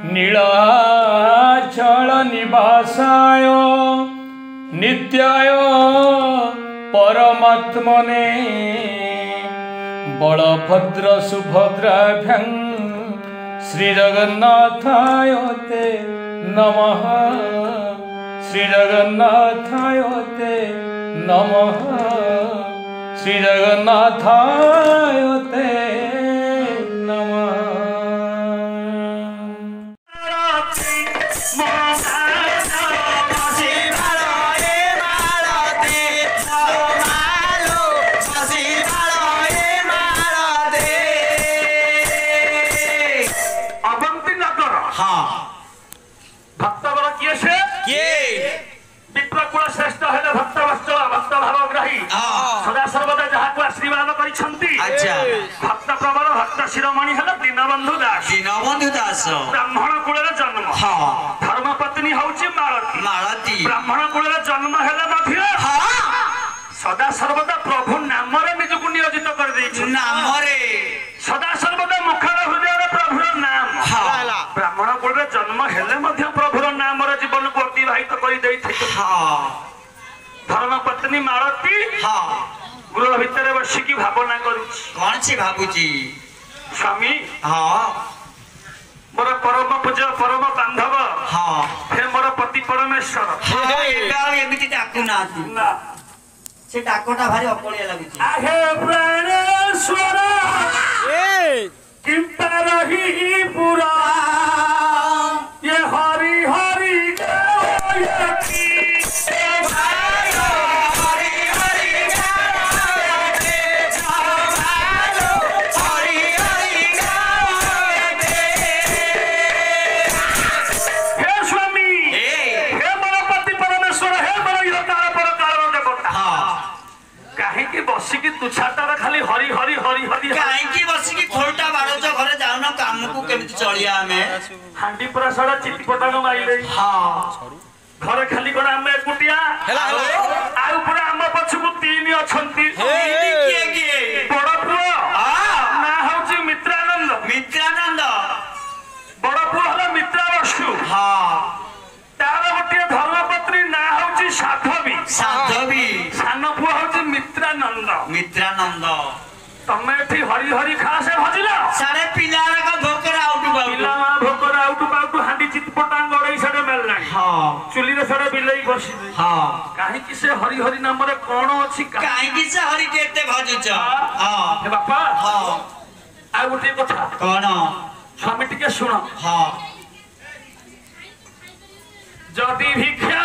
नीलाचल निवासाय नित्याय परमात्मने बलभद्र सुभद्राभ्यां श्रीजगन्नाथाय ते नमः श्रीजगन्नाथाय ते नमः श्रीजगन्नाथाय ते नमः। सदा सर्वदा जहाँ को आशीर्वाद भक्त प्रबल भक्त शिरोमणि है दीनबंधु दास ब्राह्मण कूल जन्म धर्मपत्नी हूँ मालती ब्राह्मण कूल जन्म है सदा सर्वदा प्रभु नाम निजक नियोजित कर सदा सर्वदा मुखर हृदय प्रभुर नाम ब्राह्मण कूल जन्म हेले प्रभुर नाम जीवन को अतिवाहित कर धर्मपत्नी मालती गृह भितर बसिकी भावना करुची स्वामी मोर परम पूज्य परम बांधव हे मोर पति परमेश्वर से डाकटा भारी अपलिया लाଗୁଛି आहे प्राणेश्वर किंता रही पूरा ये हरि हरि गायकी बसिकी तुछाटार खाली हरि हरि हरि हरि काहेकी बसिकी खोलटा बाड़ो घरे जाउन काम को केमिति चलिया हमें हांडी पुरा सडा चितपटान माइले घरे खाली कोन हमें कुटिया आ ऊपर हम पछकु तीन अछंती किए किए बड़ पुओ ना होची मित्रानंद बड़ पुओ हला मित्रा बसु तार गोटे धर्मपत्नी ना होची साधवी सान पुओ होची मित्रानंद तमे एठी हरि हरि खासे भजिला सारे पिलार का भोकर आउटु बाउटु हांडी चितपटा गड़ई सडे मेलला चुली रे सडे बिलई बसी काहे कि से हरि हरि नाम रे कोन अछि काहे कि से हरि केते भजुच हे बापा आ गोटे कथा कोन स्वामी टिके सुनो जदी भिक्षा